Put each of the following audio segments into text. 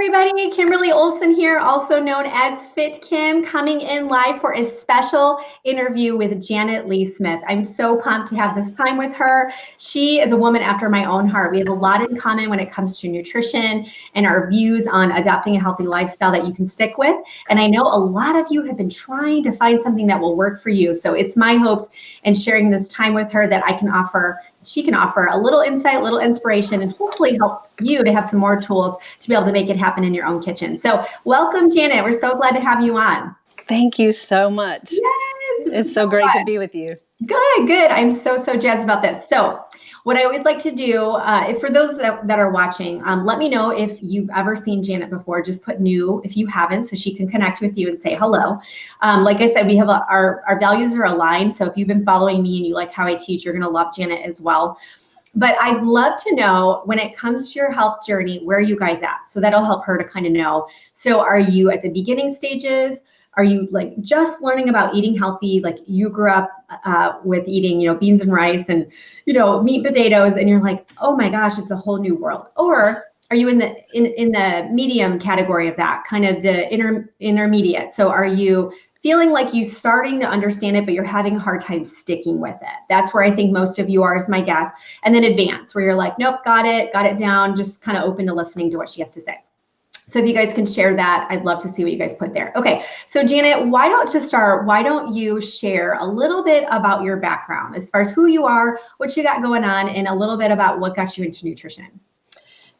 everybody. Kimberly Olson here, also known as FitKim, coming in live for a special interview with Leigh Smith. I'm so pumped to have this time with her. She is a woman after my own heart. We have a lot in common when it comes to nutrition and our views on adopting a healthy lifestyle that you can stick with. And I know a lot of you have been trying to find something that will work for you. So it's my hopes in sharing this time with her that she can offer a little insight, a little inspiration, and hopefully help you to have some more tools to be able to make it happen in your own kitchen. So welcome, Janet. We're so glad to have you on. Thank you so much. Yes. It's so great to be with you. Good. I'm so jazzed about this. So what I always like to do, for those that are watching, let me know if you've ever seen Janet before. Just put new if you haven't, so she can connect with you and say hello. Like I said, we have our values are aligned. So if you've been following me and you like how I teach, you're going to love Janet as well. But I'd love to know, when it comes to your health journey, where are you guys at? So that'll help her to kind of know. So are you at the beginning stages? Are you like just learning about eating healthy? Like you grew up with eating, beans and rice and, meat and potatoes, and you're like, oh my gosh, it's a whole new world. Or are you in the medium category of that, kind of the intermediate? So are you feeling like you're starting to understand it, but you're having a hard time sticking with it? That's where I think most of you are, is my guess. And then advanced, where you're like, nope, got it down, just kind of open to listening to what she has to say. So if you guys can share that, I'd love to see what you guys put there. Okay, so Janet, why don't you share a little bit about your background as far as who you are, what you got going on, and a little bit about what got you into nutrition?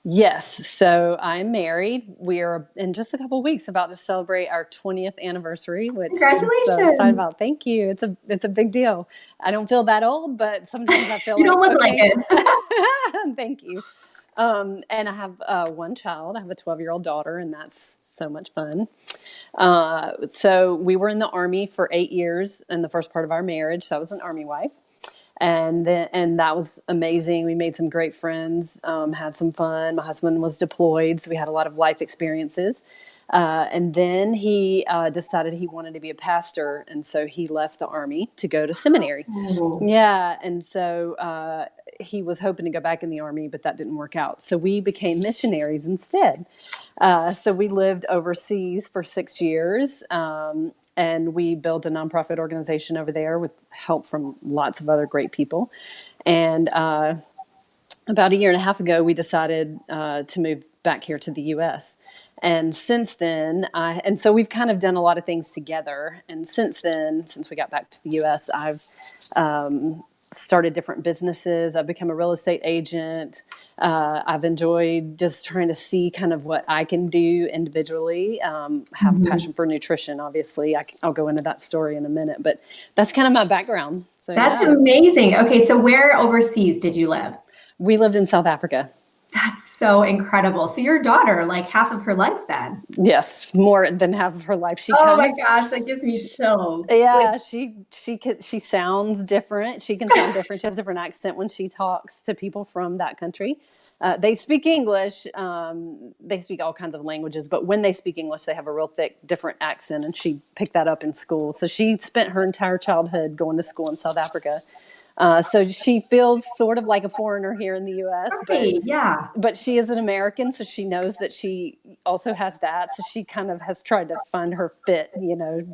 Yes. So I'm married. We are in just a couple of weeks about to celebrate our 20th anniversary, which Congratulations. I'm so excited about. Thank you. It's a big deal. I don't feel that old, but sometimes I feel you don't look like it. Thank you. And I have one child. I have a 12-year-old daughter, and that's so much fun. So we were in the Army for 8 years in the first part of our marriage. So I was an Army wife. And that was amazing. We made some great friends, had some fun. My husband was deployed, so we had a lot of life experiences. And then he decided he wanted to be a pastor, and so he left the Army to go to seminary. Oh. Yeah, and so he was hoping to go back in the Army, but that didn't work out. So we became missionaries instead. So we lived overseas for 6 years. And we built a nonprofit organization over there with help from lots of other great people. And about a year and a half ago, we decided to move back here to the U.S. And since then, so we've kind of done a lot of things together. And since then, since we got back to the U.S., I've started different businesses. I've become a real estate agent. I've enjoyed just trying to see kind of what I can do individually. Have a passion for nutrition, obviously. I'll go into that story in a minute, but that's kind of my background. So that's amazing. Okay, so where overseas did you live? We lived in South Africa. That's so incredible. So your daughter, like half of her life then? Yes, more than half of her life. Oh my gosh, that gives me chills. Yeah, she sounds different. She can sound different. She has a different accent when she talks to people from that country. They speak English. They speak all kinds of languages, but when they speak English, they have a real thick, different accent, and she picked that up in school. So she spent her entire childhood going to school in South Africa. So she feels sort of like a foreigner here in the U.S., but she is an American, so she knows that she also has that. So she kind of has tried to find her fit,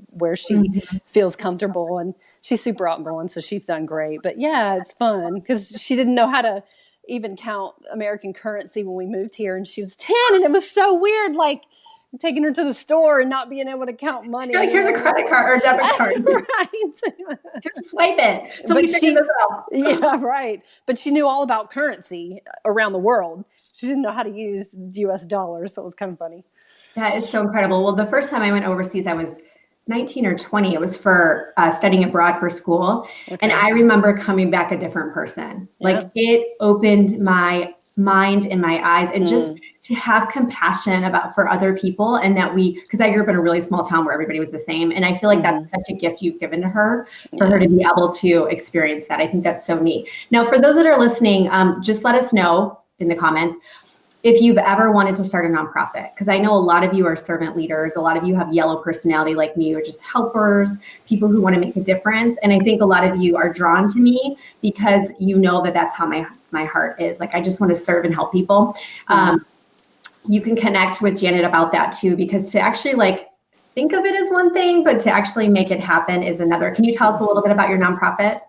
where she feels comfortable, and she's super outgoing, so she's done great. But yeah, it's fun because she didn't know how to even count American currency when we moved here, and she was 10, and it was so weird, like taking her to the store and not being able to count money. You're like, here's a credit card or a debit card. Right. Just swipe it. So we figure this out. Yeah, right. But she knew all about currency around the world. She didn't know how to use US dollars, so it was kind of funny. That is so incredible. Well, the first time I went overseas, I was 19 or 20. It was for studying abroad for school. Okay. And I remember coming back a different person. Yeah. Like it opened my mind and my eyes, and just to have compassion for other people, and that because I grew up in a really small town where everybody was the same, and I feel like that's such a gift you've given to her, for her to be able to experience that. I think that's so neat. Now, for those that are listening, just let us know in the comments if you've ever wanted to start a nonprofit, because I know a lot of you are servant leaders. A lot of you have yellow personality like me, or just helpers, people who want to make a difference. And I think a lot of you are drawn to me because you know that that's how my heart is. Like, I just want to serve and help people. you can connect with Janet about that too, because to actually like think of it as one thing, but to actually make it happen is another. Can you tell us a little bit about your nonprofit?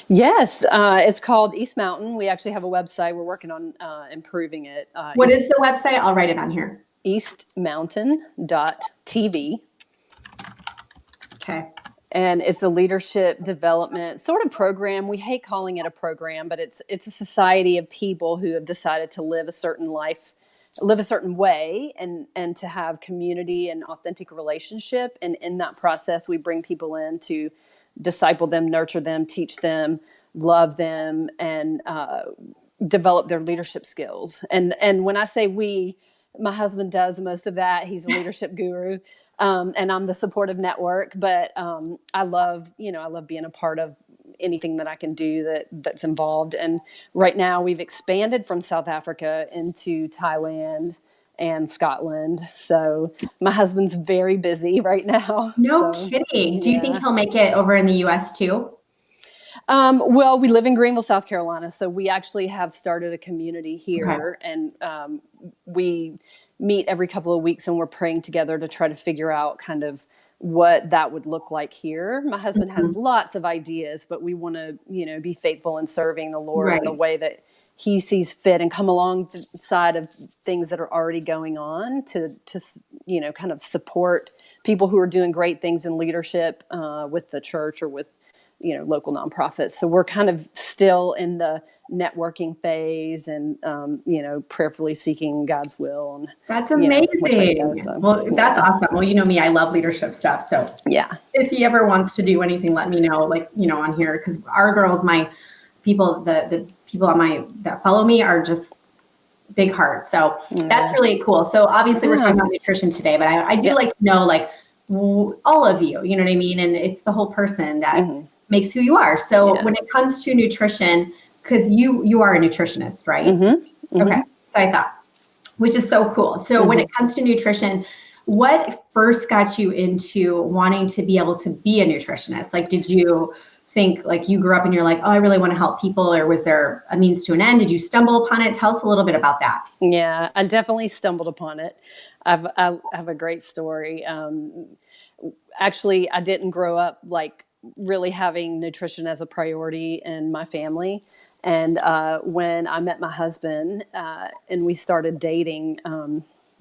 Yes, it's called East Mountain. We actually have a website. We're working on improving it. What is the website? I'll write it on here. eastmountain.tv. Okay. And it's a leadership development sort of program. We hate calling it a program, but it's a society of people who have decided to live a certain life, live a certain way, and to have community and authentic relationship. And in that process, we bring people in to disciple them, nurture them, teach them, love them, and develop their leadership skills. And when I say we, my husband does most of that. He's a leadership guru. And I'm the supportive network, but I love being a part of anything that I can do that's involved. And right now we've expanded from South Africa into Thailand and Scotland. So my husband's very busy right now. No So, kidding. Do you think yeah. he'll make it over in the US too? Well, we live in Greenville, South Carolina, so we actually have started a community here, Okay. and we meet every couple of weeks, and we're praying together to try to figure out kind of what that would look like here. My husband has Mhm. lots of ideas, but we want to, be faithful in serving the Lord in the Right. way that He sees fit, and come alongside of things that are already going on to kind of support people who are doing great things in leadership with the church or with local nonprofits. So we're kind of still in the networking phase and, prayerfully seeking God's will and, That's which way to go. amazing. So, Well, that's yeah. awesome. Well, you know me, I love leadership stuff. So Yeah. if he ever wants to do anything, let me know, like, on here, because our girls, my people, the people on that follow me are just big hearts. So that's really cool. So obviously we're talking Yeah. about nutrition today, but I do Yep. like to know, like, all of you know what I mean? And it's the whole person that makes who you are. So when it comes to nutrition, because you are a nutritionist, right? Okay. So I thought, which is so cool. So when it comes to nutrition, what first got you into wanting to be able to be a nutritionist? Like, did you think like you grew up and you're like, oh, I really want to help people, or was there a means to an end? Did you stumble upon it? Tell us a little bit about that. Yeah, I definitely stumbled upon it. I have a great story. Actually, I didn't grow up like really having nutrition as a priority in my family. And when I met my husband and we started dating,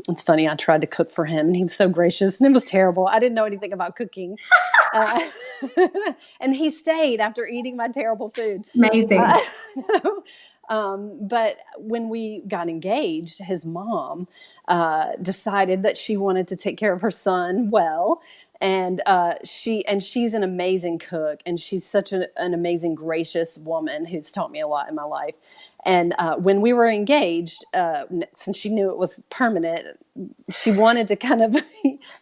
it's funny, I tried to cook for him and he was so gracious and it was terrible. I didn't know anything about cooking. Uh, and he stayed after eating my terrible food. Amazing. But when we got engaged, his mom decided that she wanted to take care of her son well. And she's an amazing cook, and she's such an amazing, gracious woman who's taught me a lot in my life. And when we were engaged, since she knew it was permanent, she wanted to kind of, do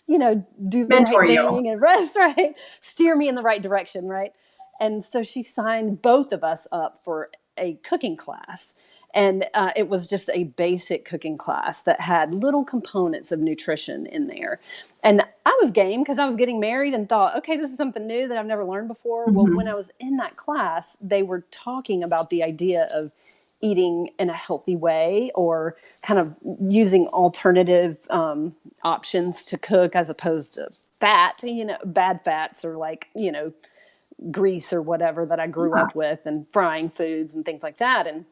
the right Mentor you. thing and rest, right, steer me in the right direction, right. And so she signed both of us up for a cooking class. And it was just a basic cooking class that had little components of nutrition in there. And I was game because I was getting married and thought, okay, this is something new that I've never learned before. Well, when I was in that class, they were talking about the idea of eating in a healthy way or kind of using alternative options to cook as opposed to fat, bad fats or like, grease or whatever that I grew Yeah. up with and frying foods and things like that. And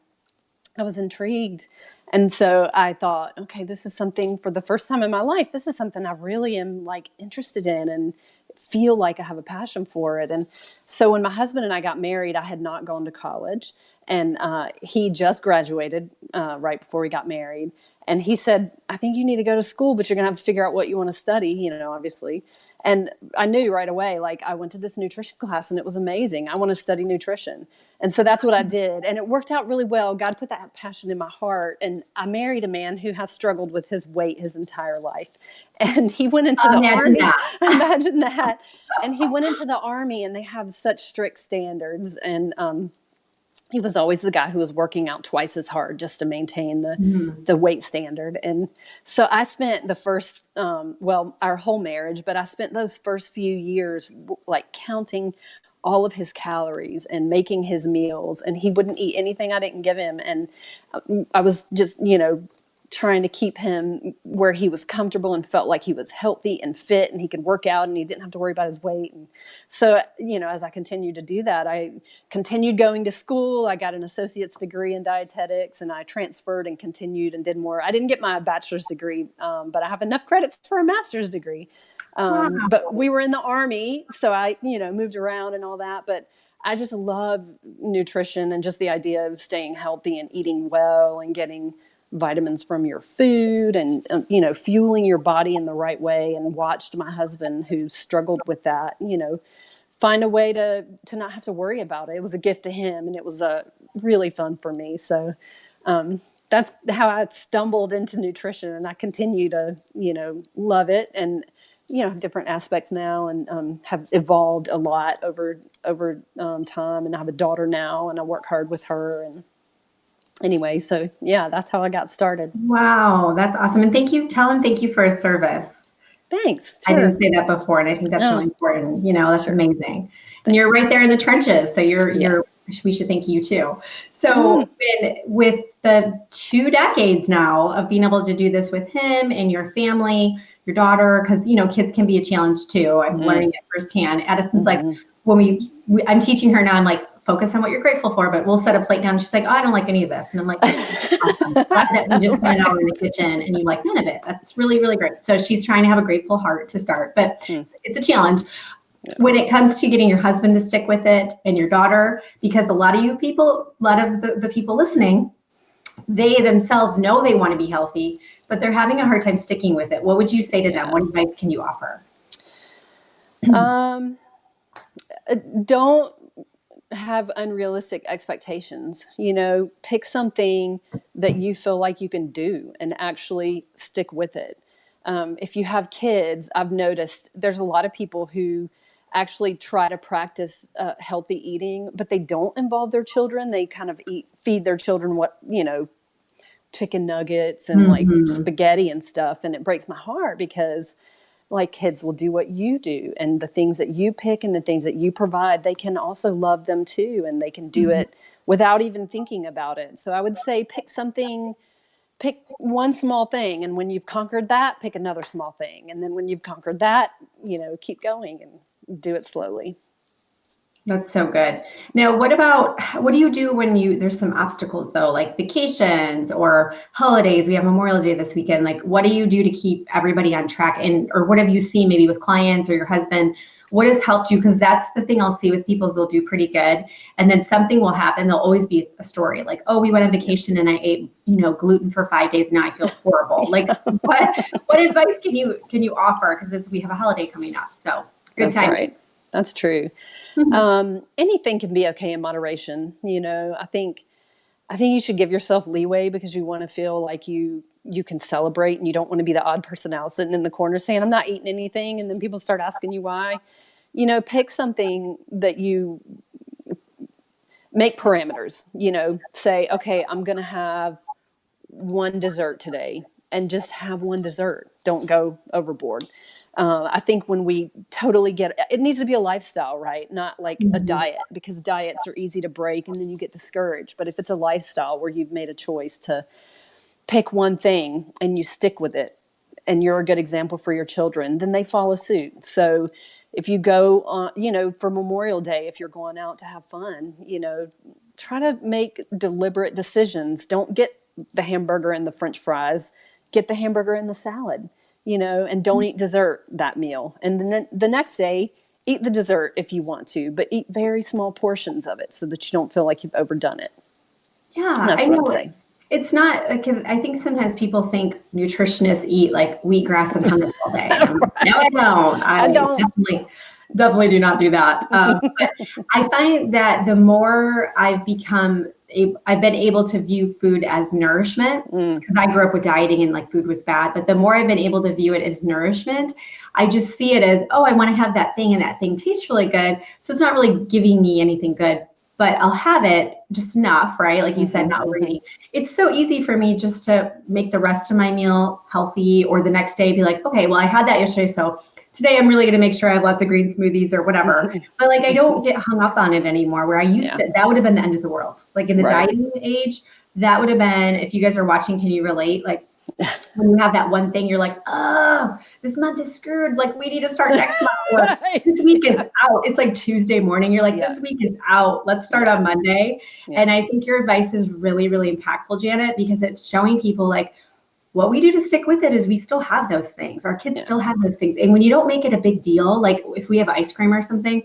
I was intrigued. And so I thought, okay, this is something for the first time in my life. This is something I really am like interested in and feel like I have a passion for it. And so when my husband and I got married, I had not gone to college and he just graduated right before we got married. And he said, I think you need to go to school, but you're going to have to figure out what you want to study, obviously. And I knew right away, like I went to this nutrition class and it was amazing. I want to study nutrition. And so that's what I did. And it worked out really well. God put that passion in my heart. And I married a man who has struggled with his weight his entire life. And he went into the Imagine army. that. Imagine that. And he went into the army and they have such strict standards. And he was always the guy who was working out twice as hard just to maintain the weight standard. And so I spent the first, our whole marriage, but I spent those first few years like counting all of his calories and making his meals. And he wouldn't eat anything I didn't give him. And I was just, trying to keep him where he was comfortable and felt like he was healthy and fit and he could work out and he didn't have to worry about his weight. And so, as I continued to do that, I continued going to school. I got an associate's degree in dietetics, and I transferred and continued and did more. I didn't get my bachelor's degree, but I have enough credits for a master's degree. But we were in the Army, so I, moved around and all that. But I just love nutrition and just the idea of staying healthy and eating well and getting vitamins from your food and, fueling your body in the right way, and watched my husband, who struggled with that, find a way to not have to worry about it. It was a gift to him, and it was really fun for me. So that's how I stumbled into nutrition, and I continue to, love it, and, different aspects now, and have evolved a lot over time. And I have a daughter now, and I work hard with her. And anyway, so yeah, that's how I got started. Wow, that's awesome. And tell him thank you for his service. Thanks. Sure. I didn't say that before, and I think that's really important. That's amazing. And you're right there in the trenches, so we should thank you too. So with the 2 decades now of being able to do this with him and your family, your daughter, because kids can be a challenge too. I'm learning it firsthand. Addison's like, when I'm teaching her now, I'm like, focus on what you're grateful for, but we'll set a plate down. She's like, oh, I don't like any of this. And I'm like, awesome. That we just spent an hour in the kitchen and you like none of it. That's really, really great. So she's trying to have a grateful heart to start, but it's a challenge. When it comes to getting your husband to stick with it and your daughter, because a lot of the people listening, they themselves know they want to be healthy, but they're having a hard time sticking with it. What would you say to them? What advice can you offer? Don't have unrealistic expectations. Pick something that you feel like you can do and actually stick with it. If you have kids, I've noticed there's a lot of people who actually try to practice healthy eating, but they don't involve their children. They kind of feed their children chicken nuggets and like spaghetti and stuff. And it breaks my heart, because like kids will do what you do, and the things that you pick and the things that you provide, they can also love them too. And they can do it without even thinking about it. So I would say pick one small thing. And when you've conquered that, pick another small thing. And then when you've conquered that, keep going and do it slowly. That's so good. Now, what do you do when there's some obstacles though, like vacations or holidays? We have Memorial Day this weekend. Like, what do you do to keep everybody on track? Or what have you seen maybe with clients or your husband? What has helped you? Because that's the thing I'll see with people is they'll do pretty good. And then something will happen. There'll always be a story like, oh, we went on vacation and I ate, gluten for 5 days. Now I feel horrible. Like what advice can you offer? Because we have a holiday coming up. So good time. Right. That's true. Anything can be okay in moderation. I think you should give yourself leeway, because you want to feel like you can celebrate, and you don't want to be the odd person out sitting in the corner saying, I'm not eating anything. And then people start asking you why. Pick something that you make parameters, say, okay, I'm going to have one dessert today, and just have one dessert. Don't go overboard. I think when we totally it needs to be a lifestyle, right? Not like a diet, because diets are easy to break and then you get discouraged. But if it's a lifestyle where you've made a choice to pick one thing and you stick with it, and you're a good example for your children, then they follow suit. So if you go on, for Memorial Day, if you're going out to have fun, try to make deliberate decisions. Don't get the hamburger and the French fries, get the hamburger and the salad. And don't eat dessert that meal. And then the next day, eat the dessert if you want to, but eat very small portions of it so that you don't feel like you've overdone it. Yeah, that's what I'm saying. It's not, because I think sometimes people think nutritionists eat like wheatgrass and hummus all day. No, I don't. I don't. Definitely do not do that. But I find that the more I've been able to view food as nourishment, because I grew up with dieting and like food was bad, but the more I've been able to view it as nourishment, I just see it as, oh, I want to have that thing and that thing tastes really good. So it's not really giving me anything good, but I'll have it just enough, right? Like you said, not overeating. It's so easy for me just to make the rest of my meal healthy, or the next day be like, okay, well, I had that yesterday, so today I'm really going to make sure I have lots of green smoothies or whatever. But like, I don't get hung up on it anymore, where I used to, that would have been the end of the world. Like in the dieting age, that would have been, if you guys are watching, can you relate? Like when you have that one thing, you're like, oh, this month is screwed. Like, we need to start next month. Or Right. this week is out. It's like Tuesday morning. You're like, Yeah. this week is out. Let's start on Monday. Yeah. And I think your advice is really, really impactful, Janet, because it's showing people like, what we do to stick with it is we still have those things. Our kids still have those things. And when you don't make it a big deal, like if we have ice cream or something,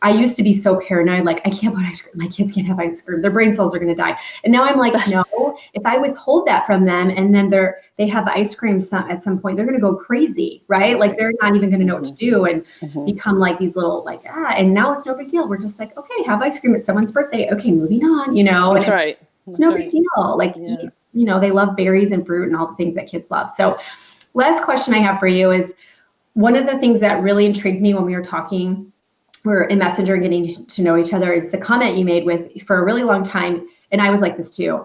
I used to be so paranoid, like, I can't put ice cream. My kids can't have ice cream. Their brain cells are going to die. And now I'm like, no, if I withhold that from them and then they have ice cream at some point, they're going to go crazy, right? Like, they're not even going to know what to do and become like these little, like, and now it's no big deal. We're just like, okay, have ice cream at someone's birthday. Okay, moving on, you know. That's right. It's no big deal. Like, you know, they love berries and fruit and all the things that kids love. So last question I have for you is, one of the things that really intrigued me when we were talking, we're in Messenger getting to know each other, is the comment you made with, for a really long time, and I was like this too,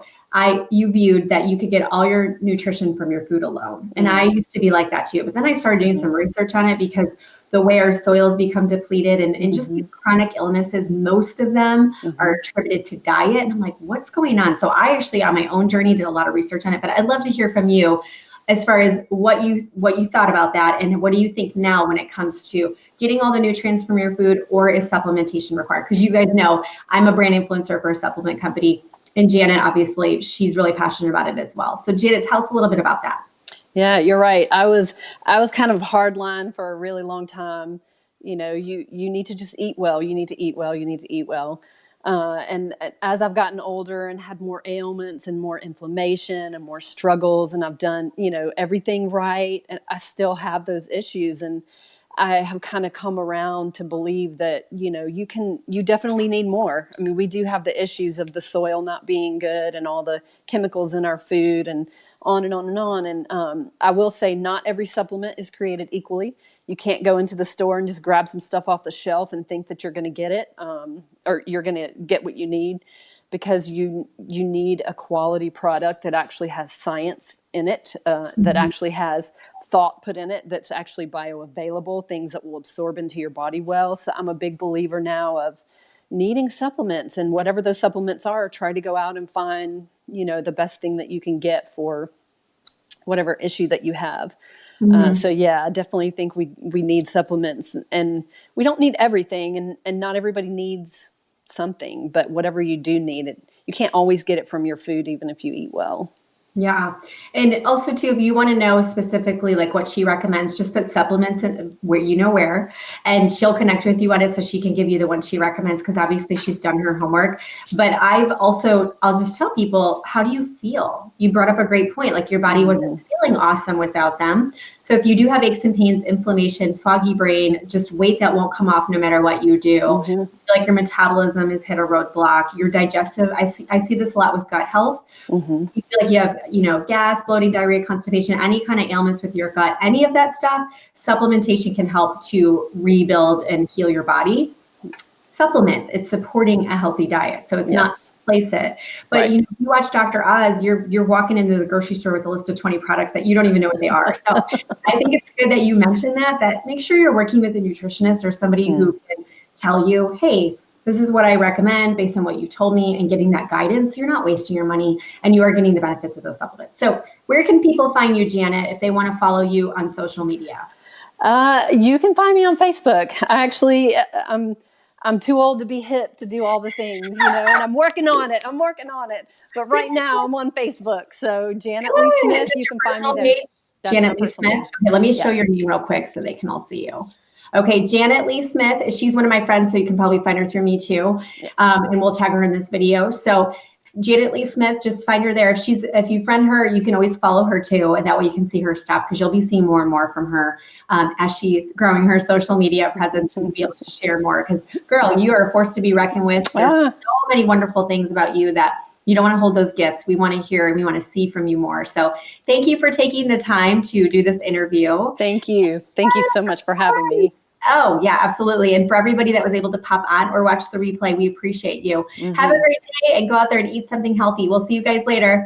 you viewed that you could get all your nutrition from your food alone. And I used to be like that too. But then I started doing some research on it, because the way our soils become depleted and just these chronic illnesses, most of them are attributed to diet. And I'm like, what's going on? So I actually, on my own journey, did a lot of research on it, but I'd love to hear from you as far as what you thought about that, and what do you think now when it comes to getting all the nutrients from your food, or is supplementation required? Because you guys know I'm a brand influencer for a supplement company, and Janet, obviously, she's really passionate about it as well. So Janet, tell us a little bit about that. Yeah, you're right. I was kind of hardline for a really long time. You know, you need to just eat well. You need to eat well. You need to eat well. And as I've gotten older and had more ailments and more inflammation and more struggles, and I've done, you know, everything right, and I still have those issues. And I have kind of come around to believe that, you know, you definitely need more. I mean, we do have the issues of the soil not being good and all the chemicals in our food and on and on and on. And I will say, not every supplement is created equally. You can't go into the store and just grab some stuff off the shelf and think that you're going to get it, or you're going to get what you need, because you need a quality product that actually has science in it, that actually has thought put in it, that's actually bioavailable, things that will absorb into your body well. So I'm a big believer now of needing supplements, and whatever those supplements are, try to go out and find, you know, the best thing that you can get for whatever issue that you have. So yeah, I definitely think we need supplements, and we don't need everything, and not everybody needs something, but whatever you do need it, you can't always get it from your food, even if you eat well. Yeah. And also too, if you want to know specifically like what she recommends, just put supplements in where, you know where, and she'll connect with you on it so she can give you the one she recommends, because obviously she's done her homework. But I'll just tell people, how do you feel? You brought up a great point, like your body wasn't feeling awesome without them. So if you do have aches and pains, inflammation, foggy brain, just weight that won't come off no matter what you do, you feel like your metabolism has hit a roadblock, your digestive, I see this a lot with gut health. You feel like you have, you know, gas, bloating, diarrhea, constipation, any kind of ailments with your gut, any of that stuff, supplementation can help to rebuild and heal your body. Supplements, it's supporting a healthy diet. So it's not replace it. But you know, if you watch Dr. Oz, you're walking into the grocery store with a list of 20 products that you don't even know what they are. So I think it's good that you mentioned that make sure you're working with a nutritionist or somebody who can tell you, hey, this is what I recommend based on what you told me, and getting that guidance. So you're not wasting your money, and you are getting the benefits of those supplements. So where can people find you, Janet, if they want to follow you on social media? You can find me on Facebook. I actually, I'm too old to be hip to do all the things, you know, and I'm working on it. But right now I'm on Facebook. So Janet Leigh Smith, you can find me there. Janet Leigh Smith. Okay, let me show your name real quick so they can all see you. Okay, Janet Leigh Smith, she's one of my friends, so you can probably find her through me too. And we'll tag her in this video. So Janet Leigh Smith, just find her there. If you friend her, you can always follow her too, and that way you can see her stuff, because you'll be seeing more and more from her as she's growing her social media presence and be able to share more. Because girl, you are a force to be reckoned with. There's so many wonderful things about you that you don't want to hold those gifts. We want to hear and we want to see from you more. So thank you for taking the time to do this interview. Thank you. Thank you so much for having me. Oh, yeah, absolutely. And for everybody that was able to pop on or watch the replay, we appreciate you. Have a great day and go out there and eat something healthy. We'll see you guys later.